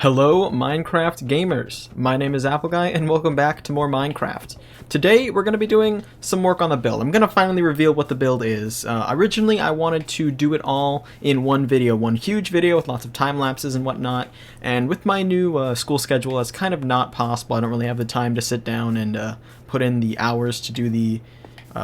Hello Minecraft gamers, my name is Appleguy and welcome back to more Minecraft. Today we're going to be doing some work on the build. I'm going to finally reveal what the build is. Originally I wanted to do it all in one video, one huge video with lots of time lapses and whatnot, and with my new school schedule that's kind of not possible. I don't really have the time to sit down and put in the hours to do the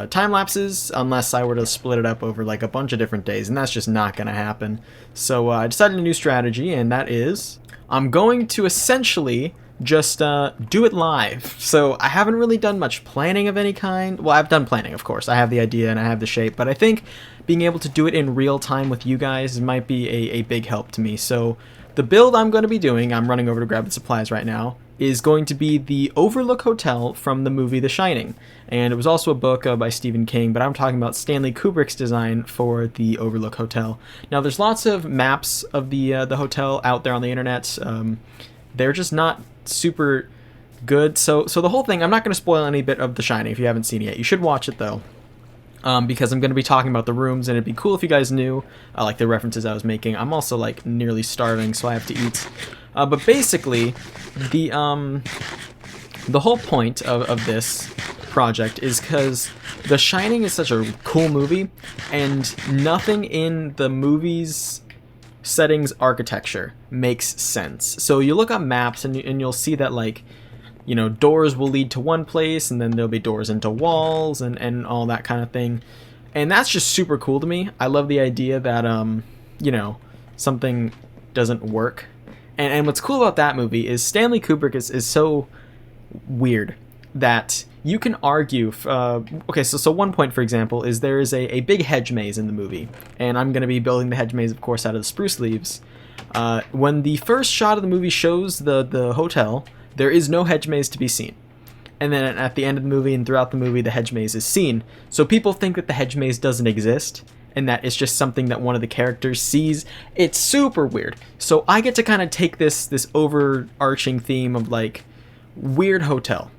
time lapses unless I were to split it up over like a bunch of different days, and that's just not going to happen. So I decided a new strategy, and that is I'm going to essentially just do it live. So I haven't really done much planning of any kind. Well, I've done planning, of course. I have the idea and I have the shape, but I think being able to do it in real time with you guys might be a big help to me. So the build I'm going to be doing, I'm running over to grab the supplies right now, is going to be the Overlook Hotel from the movie The Shining. And it was also a book by Stephen King, but I'm talking about Stanley Kubrick's design for the Overlook Hotel. Now, there's lots of maps of the hotel out there on the internet. They're just not super good. So the whole thing, I'm not going to spoil any bit of The Shining if you haven't seen it yet. You should watch it, though. Because I'm going to be talking about the rooms, and it'd be cool if you guys knew like the references I was making. I'm also like nearly starving, so I have to eat. But basically, the whole point of this project is because The Shining is such a cool movie, and nothing in the movie's settings architecture makes sense. So you look up maps, and you'll see that, like, you know, doors will lead to one place, and then there'll be doors into walls and all that kind of thing. And that's just super cool to me. I love the idea that, you know, something doesn't work. And what's cool about that movie is Stanley Kubrick is so weird that you can argue... okay, so one point, for example, is there is a big hedge maze in the movie. And I'm going to be building the hedge maze, of course, out of the spruce leaves. When the first shot of the movie shows the hotel, there is no hedge maze to be seen. And then at the end of the movie and throughout the movie, the hedge maze is seen. So people think that the hedge maze doesn't exist, and that it's just something that one of the characters sees. It's super weird. So I get to kind of take this overarching theme of, like, weird hotel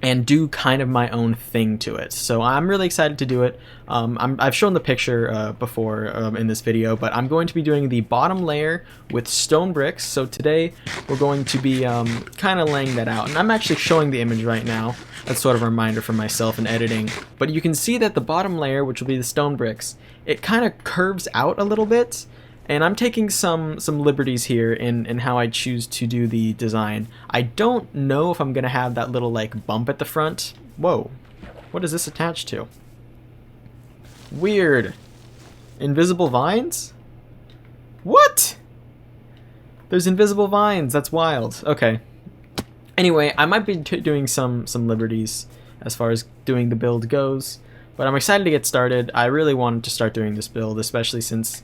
and do kind of my own thing to it. So I'm really excited to do it. I've shown the picture before in this video, but I'm going to be doing the bottom layer with stone bricks. So today we're going to be kind of laying that out. And I'm actually showing the image right now. That's sort of a reminder for myself in editing. But you can see that the bottom layer, which will be the stone bricks, it kind of curves out a little bit. And I'm taking some liberties here in how I choose to do the design. I don't know if I'm going to have that little, like, bump at the front. Whoa. What is this attached to? Weird. Invisible vines? What? There's invisible vines. That's wild. Okay. Anyway, I might be doing some liberties as far as doing the build goes. But I'm excited to get started. I really wanted to start doing this build, especially since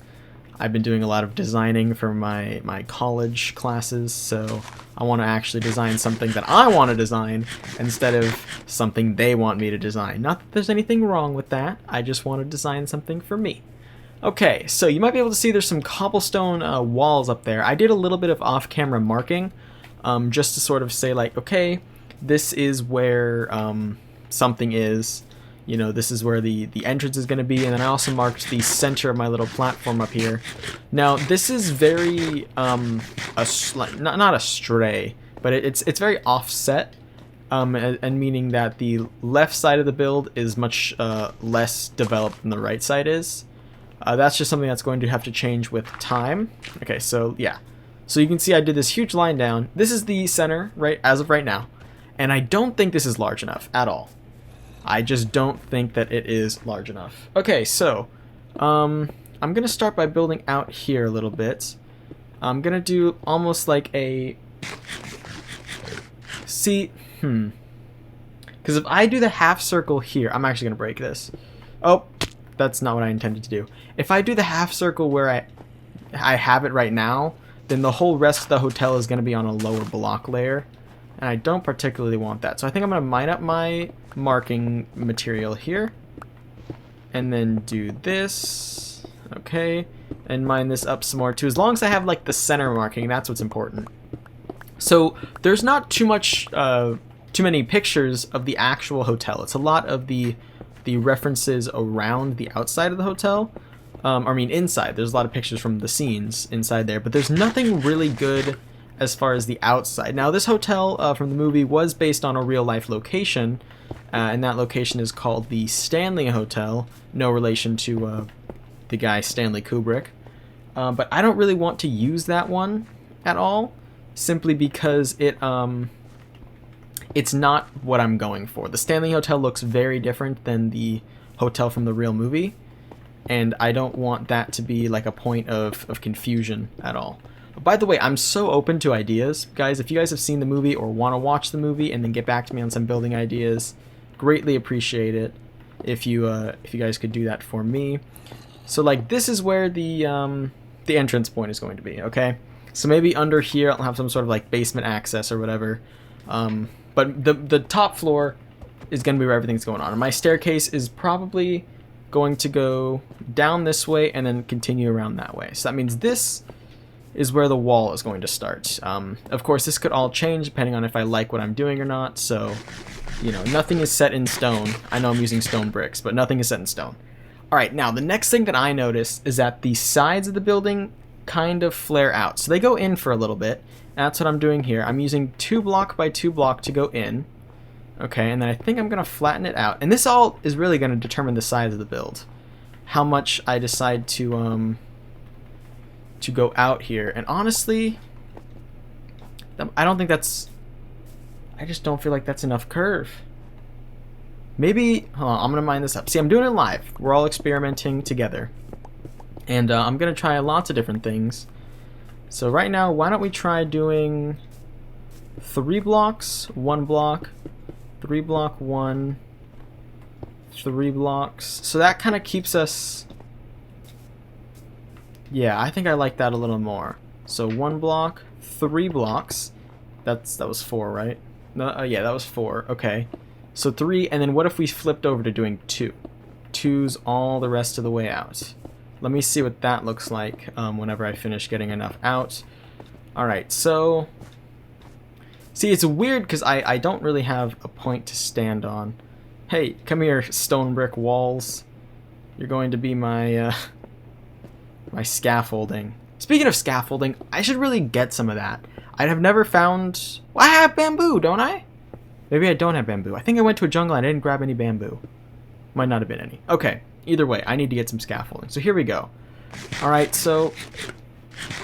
I've been doing a lot of designing for my college classes, so I want to actually design something that I want to design instead of something they want me to design. Not that there's anything wrong with that, I just want to design something for me. Okay, so you might be able to see there's some cobblestone walls up there. I did a little bit of off-camera marking, just to sort of say, like, okay, this is where something is. You know, this is where the entrance is going to be, and then I also marked the center of my little platform up here. Now, this is very, not astray, but it's very offset, and meaning that the left side of the build is much less developed than the right side is. That's just something that's going to have to change with time. Okay, so yeah. So you can see I did this huge line down. This is the center, right, as of right now, and I don't think this is large enough at all. I just don't think that it is large enough. Okay, so I'm gonna start by building out here a little bit. I'm gonna do almost like a because if I do the half circle here, I'm actually gonna break this. Oh, that's not what I intended to do. If I do the half circle where I have it right now, then the whole rest of the hotel is gonna be on a lower block layer. And I don't particularly want that. So I think I'm going to mine up my marking material here. And then do this. Okay. And mine this up some more too. As long as I have, like, the center marking, that's what's important. So there's not too many pictures of the actual hotel. It's a lot of the references around the outside of the hotel. I mean inside. There's a lot of pictures from the scenes inside there. But there's nothing really good as far as the outside. Now, this hotel from the movie was based on a real-life location, and that location is called the Stanley Hotel. No relation to the guy Stanley Kubrick. But I don't really want to use that one at all, simply because it's not what I'm going for. The Stanley Hotel looks very different than the hotel from the real movie, and I don't want that to be like a point of confusion at all. By the way, I'm so open to ideas. Guys, if you guys have seen the movie or want to watch the movie and then get back to me on some building ideas, greatly appreciate it if you guys could do that for me. So like this is where the entrance point is going to be, okay? So maybe under here I'll have some sort of like basement access or whatever. But the top floor is going to be where everything's going on. And my staircase is probably going to go down this way and then continue around that way. So that means this is where the wall is going to start. Of course, this could all change depending on if I like what I'm doing or not. So, you know, nothing is set in stone. I know I'm using stone bricks, but nothing is set in stone. All right, now the next thing that I noticed is that the sides of the building kind of flare out. So they go in for a little bit. That's what I'm doing here. I'm using 2 block by 2 block to go in. Okay, and then I think I'm going to flatten it out. And this all is really going to determine the size of the build. How much I decide to go out here. And honestly, I don't think that's... I just don't feel like that's enough curve. Maybe... Hold on, I'm going to mine this up. See, I'm doing it live. We're all experimenting together. And I'm going to try lots of different things. So right now, why don't we try doing 3 blocks, 1 block, 3 block, 1, 3 blocks. So that kind of keeps us... Yeah, I think I like that a little more. So 1 block, 3 blocks. That was 4, right? No, yeah, that was 4. Okay. So 3, and then what if we flipped over to doing 2? 2's all the rest of the way out. Let me see what that looks like whenever I finish getting enough out. Alright, so... See, it's weird because I don't really have a point to stand on. Hey, come here, stone brick walls. You're going to be my, my scaffolding. Speaking of scaffolding, I should really get some of that. I have never found... Well, I have bamboo, don't I? Maybe I don't have bamboo. I think I went to a jungle and I didn't grab any bamboo. Might not have been any. Okay, either way, I need to get some scaffolding. So here we go. Alright, so...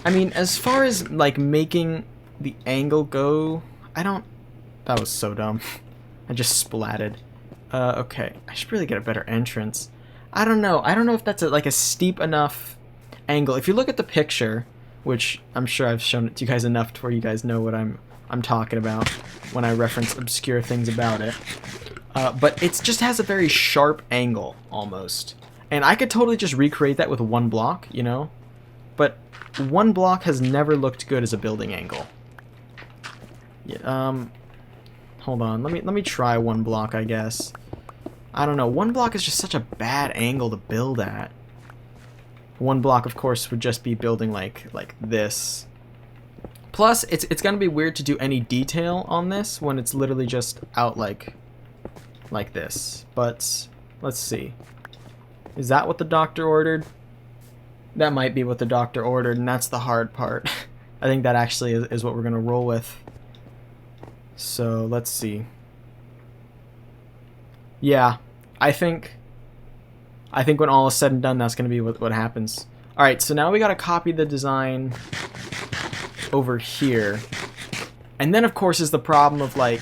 I mean, as far as, like, making the angle go... I don't... That was so dumb. I just splatted. Okay. I should really get a better entrance. I don't know. I don't know if that's like a steep enough angle. If you look at the picture, which I'm sure I've shown it to you guys enough to where you guys know what I'm talking about when I reference obscure things about it. But it just has a very sharp angle, almost. And I could totally just recreate that with 1 block, you know? But 1 block has never looked good as a building angle. Yeah, hold on. Let me try 1 block, I guess. I don't know. 1 block is just such a bad angle to build at. 1 block, of course, would just be building like this. Plus, it's gonna be weird to do any detail on this when it's literally just out like this. But let's see. Is that what the doctor ordered? That might be what the doctor ordered, and that's the hard part. I think that actually is what we're gonna roll with. So let's see. Yeah, I think when all is said and done, that's gonna be what happens. All right, so now we gotta copy the design over here, and then of course is the problem of like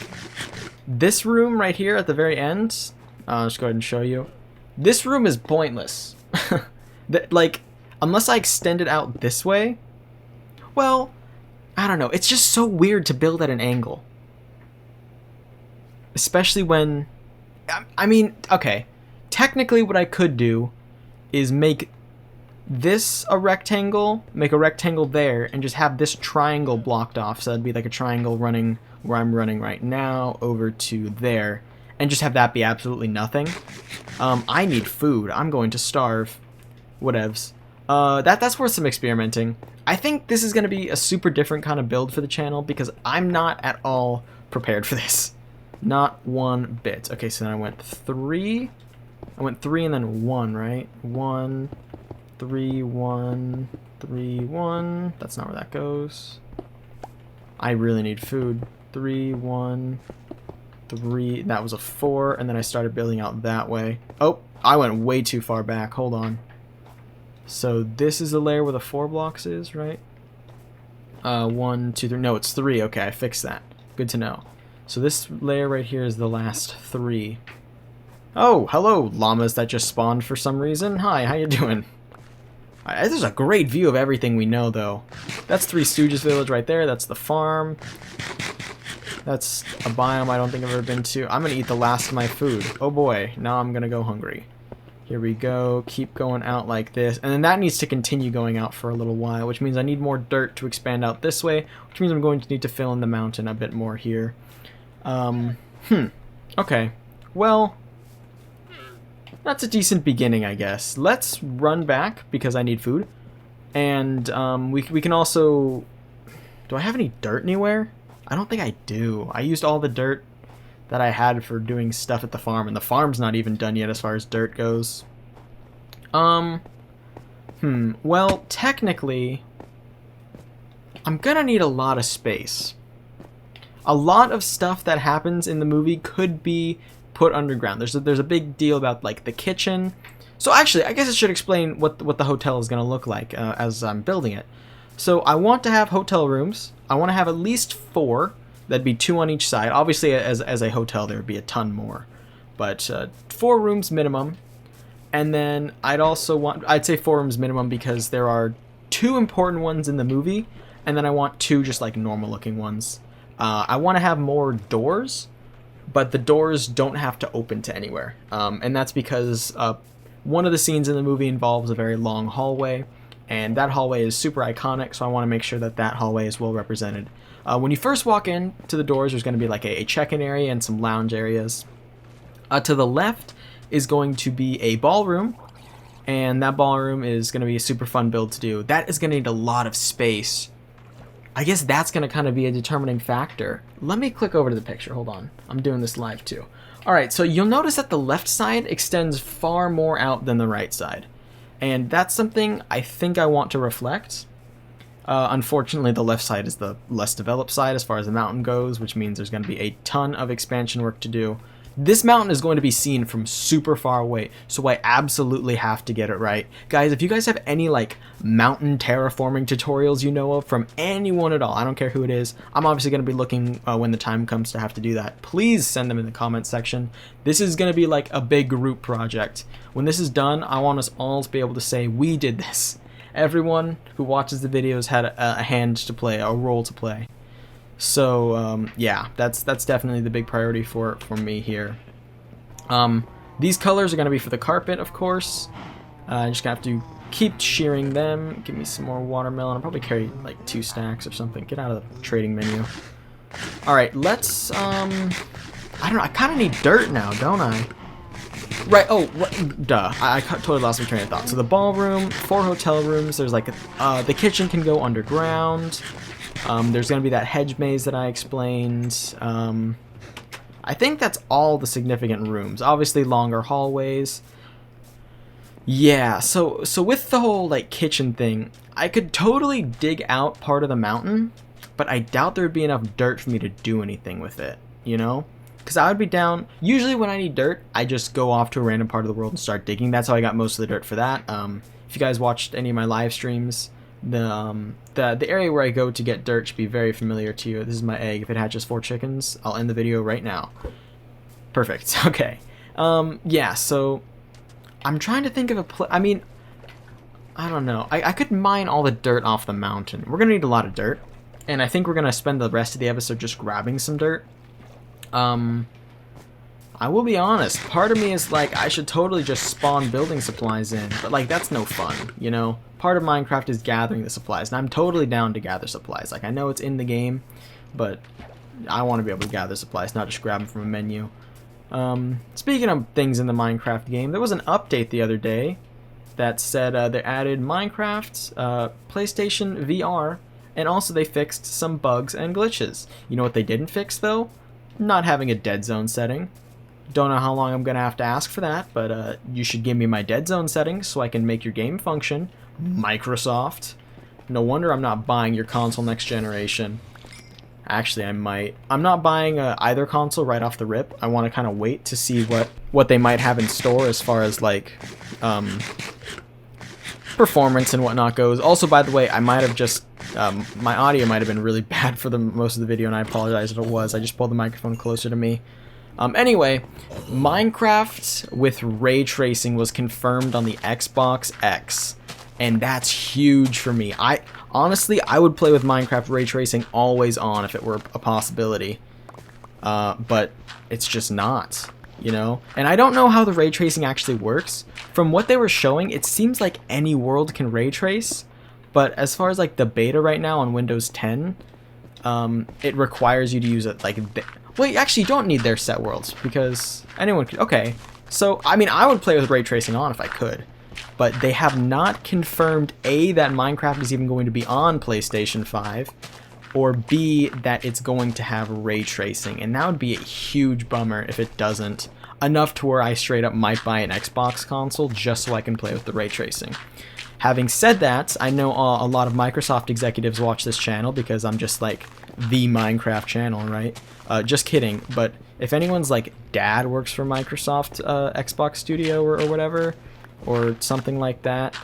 this room right here at the very end. I'll just go ahead and show you. This room is pointless. Like, unless I extend it out this way, well, I don't know. It's just so weird to build at an angle. Especially when... I mean, okay. Technically what I could do is make this a rectangle, make a rectangle there, and just have this triangle blocked off. So that'd be like a triangle running where I'm running right now over to there. And just have that be absolutely nothing. I need food. I'm going to starve. Whatevs. That's worth some experimenting. I think this is going to be a super different kind of build for the channel because I'm not at all prepared for this. Not one bit. Okay, so then I went 3. I went 3 and then 1, right? 1, 3, 1, 3, 1. That's not where that goes. I really need food. 3, 1, 3. That was a 4, and then I started building out that way. Oh, I went way too far back. Hold on. So this is the layer where the 4 blocks is, right? 1, 2, 3. No, it's 3. Okay, I fixed that. Good to know. So this layer right here is the last 3. Oh, hello, llamas that just spawned for some reason. Hi, how you doing? This is a great view of everything we know, though. That's Three Stooges Village right there. That's the farm. That's a biome I don't think I've ever been to. I'm gonna eat the last of my food. Oh boy, now I'm gonna go hungry. Here we go. Keep going out like this. And then that needs to continue going out for a little while, which means I need more dirt to expand out this way, which means I'm going to need to fill in the mountain a bit more here. Okay. Well, that's a decent beginning, I guess. Let's run back because I need food. And we can also... Do I have any dirt anywhere? I don't think I do. I used all the dirt that I had for doing stuff at the farm, and the farm's not even done yet as far as dirt goes. Well, technically, I'm gonna need a lot of space. A lot of stuff that happens in the movie could be put underground. There's a big deal about, like, the kitchen. So actually, I guess I should explain what the hotel is gonna look like as I'm building it. So I want to have hotel rooms. I want to have at least 4. That'd be 2 on each side. Obviously, as a hotel, there would be a ton more. But 4 rooms minimum. And then I'd say 4 rooms minimum because there are 2 important ones in the movie. And then I want 2 just like normal looking ones. I want to have more doors, but the doors don't have to open to anywhere. And that's because one of the scenes in the movie involves a very long hallway. And that hallway is super iconic, so I want to make sure that hallway is well represented. When you first walk in to the doors, there's going to be like a check-in area and some lounge areas. To the left is going to be a ballroom, and that ballroom is going to be a super fun build to do. That is going to need a lot of space. I guess that's going to kind of be a determining factor. Let me click over to the picture. Hold on. I'm doing this live too. Alright, so you'll notice that the left side extends far more out than the right side. And that's something I think I want to reflect. Unfortunately, the left side is the less developed side as far as the mountain goes, which means there's going to be a ton of expansion work to do. This mountain is going to be seen from super far away, so I absolutely have to get it right. Guys, if you guys have any like mountain terraforming tutorials you know of from anyone at all, I don't care who it is, I'm obviously going to be looking when the time comes to have to do that. Please send them in the comment section. This is going to be like a big group project. When this is done, I want us all to be able to say, we did this. Everyone who watches the videos had a hand to play, a role to play. So yeah, that's definitely the big priority for me here. These colors are going to be for the carpet, of course. I'm just going to have to keep shearing them. Give me some more watermelon. I'll probably carry like 2 stacks or something. Get out of the trading menu. Alright, let's... I don't know, I kind of need dirt now, don't I? Right, oh, duh. I totally lost my train of thought. So the ballroom, 4 hotel rooms. There's like the kitchen can go underground. There's going to be that hedge maze that I explained. I think that's all the significant rooms. Obviously longer hallways. Yeah, so with the whole like kitchen thing, I could totally dig out part of the mountain, but I doubt there would be enough dirt for me to do anything with it, you know? Because I would be down, usually when I need dirt, I just go off to a random part of the world and start digging. That's how I got most of the dirt for that. If you guys watched any of my live streams, the area where I go to get dirt should be very familiar to you. This is my egg. If it hatches 4 chickens, I'll end the video right now. Perfect. Okay. Yeah, so I'm trying to think of a I mean, I don't know. I could mine all the dirt off the mountain. We're going to need a lot of dirt. And I think we're going to spend the rest of the episode just grabbing some dirt. I will be honest, part of me is like, I should totally just spawn building supplies in, but like, that's no fun, you know? Part of Minecraft is gathering the supplies, and I'm totally down to gather supplies. Like, I know it's in the game, but I want to be able to gather supplies, not just grab them from a menu. Speaking of things in the Minecraft game, there was an update the other day that said they added Minecraft, PlayStation VR, and also they fixed some bugs and glitches. You know what they didn't fix, though? Not having a dead zone setting. Don't know how long I'm gonna have to ask for that, but you should give me my dead zone settings so I can make your game function. Microsoft. No wonder I'm not buying your console next generation. Actually, I might. I'm not buying either console right off the rip. I want to kind of wait to see what they might have in store as far as like performance and whatnot goes. Also, by the way, I might have just my audio might have been really bad for the most of the video, and I apologize if it was. I just pulled the microphone closer to me. Anyway, Minecraft with ray tracing was confirmed on the Xbox X, and that's huge for me. Honestly, I would play with Minecraft ray tracing always on if it were a possibility, but it's just not, you know? And I don't know how the ray tracing actually works. From what they were showing, it seems like any world can ray trace, but as far as like the beta right now on Windows 10, it requires you to use it like... Well, you actually don't need their set worlds, because anyone could... Okay, so, I mean, I would play with ray tracing on if I could, but they have not confirmed, A, that Minecraft is even going to be on PlayStation 5, or B, that it's going to have ray tracing, and that would be a huge bummer if it doesn't, enough to where I straight up might buy an Xbox console just so I can play with the ray tracing. Having said that, I know a lot of Microsoft executives watch this channel because I'm just like the Minecraft channel, right? Just kidding, but if anyone's like dad works for Microsoft Xbox Studio or whatever, or something like that,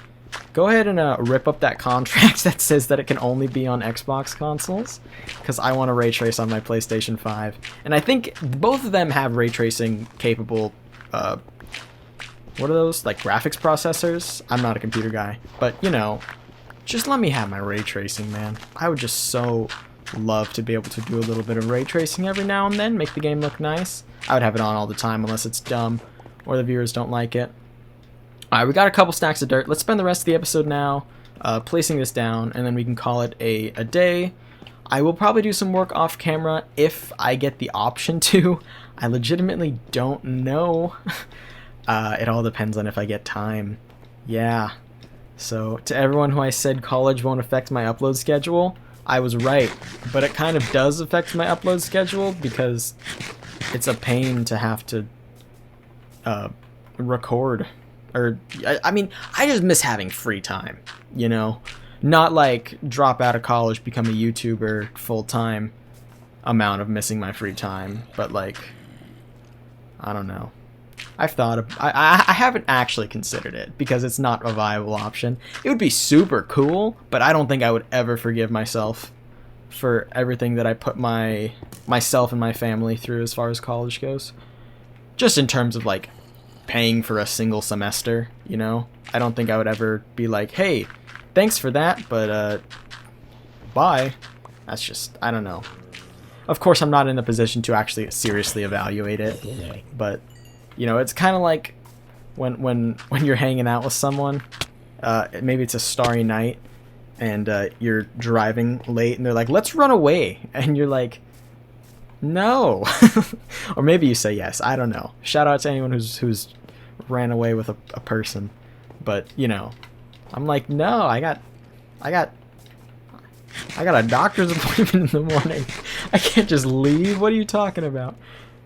go ahead and rip up that contract that says that it can only be on Xbox consoles, because I want to ray trace on my PlayStation 5. And I think both of them have ray tracing capable, what are those, like graphics processors? I'm not a computer guy, but you know, just let me have my ray tracing, man. I would just so love to be able to do a little bit of ray tracing every now and then, make the game look nice. I would have it on all the time unless it's dumb or the viewers don't like it. Alright, we got a couple stacks of dirt. Let's spend the rest of the episode now placing this down, and then we can call it a day. I will probably do some work off camera if I get the option to. I legitimately don't know. It all depends on if I get time. Yeah. So, to everyone who I said college won't affect my upload schedule, I was right, but it kind of does affect my upload schedule because it's a pain to have to record. Or, I mean, I just miss having free time, you know? Not like drop out of college, become a YouTuber full-time amount of missing my free time, but like, I don't know. I've thought of, I haven't actually considered it because it's not a viable option. It would be super cool, but I don't think I would ever forgive myself for everything that I put myself and my family through as far as college goes. Just in terms of like paying for a single semester, you know? I don't think I would ever be like, hey, thanks for that, but bye. That's just, I don't know. Of course, I'm not in the position to actually seriously evaluate it, but you know, it's kind of like when you're hanging out with someone, maybe it's a starry night, and you're driving late, and they're like, let's run away, and you're like, no. Or maybe you say yes, I don't know. Shout out to anyone who's ran away with a person, but you know, I'm like, no, I got a doctor's appointment in the morning. I can't just leave. What are you talking about?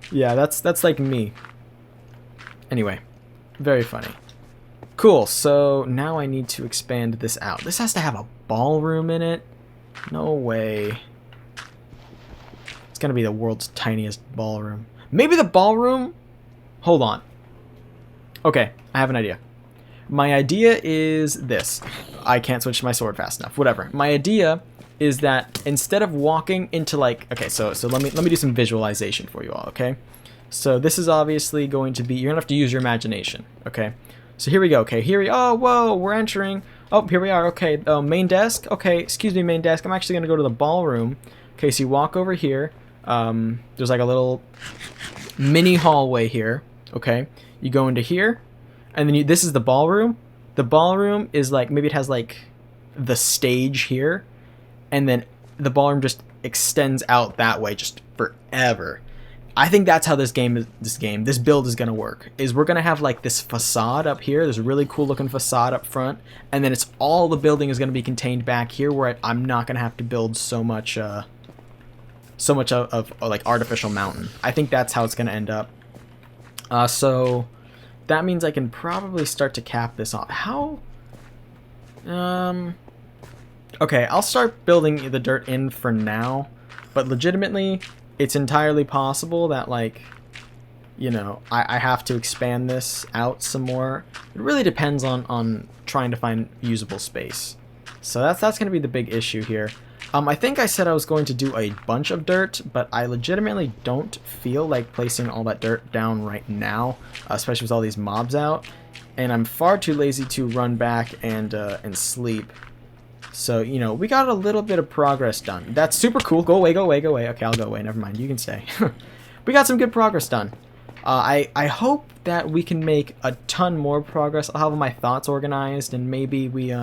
Yeah, that's like me. Anyway, very funny. Cool, so now I need to expand this out. This has to have a ballroom in it? No way. It's gonna be the world's tiniest ballroom. Maybe the ballroom? Hold on. Okay, I have an idea. My idea is this. I can't switch my sword fast enough. Whatever. My idea is that instead of walking into like... Okay, so let me do some visualization for you all, okay? So this is obviously going to be... You're gonna have to use your imagination, okay? So here we go, okay? Here we... Oh, whoa, we're entering... Oh, here we are, okay. Main desk? Okay, excuse me, main desk. I'm actually gonna go to the ballroom. Okay, so you walk over here. There's like a little mini hallway here, okay? You go into here, and then this is the ballroom. The ballroom is like... Maybe it has like the stage here, and then the ballroom just extends out that way just forever. I think that's how this build is gonna work. Is we're gonna have like this facade up here, this really cool looking facade up front, and then it's all the building is gonna be contained back here, where I'm not gonna have to build so much of like artificial mountain. I think that's how it's gonna end up. So that means I can probably start to cap this off. How? Okay, I'll start building the dirt in for now. But legitimately, it's entirely possible that, like, you know, I have to expand this out some more. It really depends on trying to find usable space. So that's going to be the big issue here. I think I said I was going to do a bunch of dirt, but I legitimately don't feel like placing all that dirt down right now, especially with all these mobs out. And I'm far too lazy to run back and sleep. So, you know, we got a little bit of progress done. That's super cool. Go away, go away, go away. Okay, I'll go away. Never mind. You can stay. We got some good progress done. I hope that we can make a ton more progress. I'll have my thoughts organized, and maybe we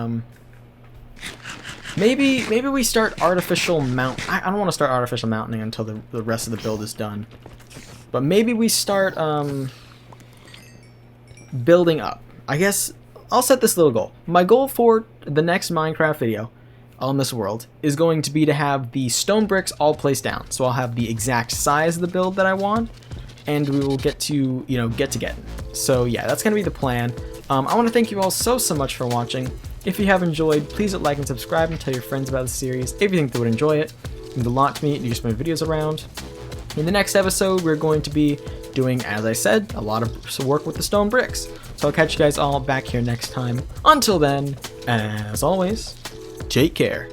maybe we start artificial mount. I don't want to start artificial mounting until the rest of the build is done. But maybe we start building up. I guess I'll set this little goal. My goal for the next Minecraft video on this world is going to be to have the stone bricks all placed down. So I'll have the exact size of the build that I want, and we will get to, you know, get to getting. So yeah, that's going to be the plan. I want to thank you all so much for watching. If you have enjoyed, please hit like and subscribe and tell your friends about the series if you think they would enjoy it. It means a lot to me to use my videos around. In the next episode, we're going to be doing, as I said, a lot of work with the stone bricks. So I'll catch you guys all back here next time. Until then, as always, take care.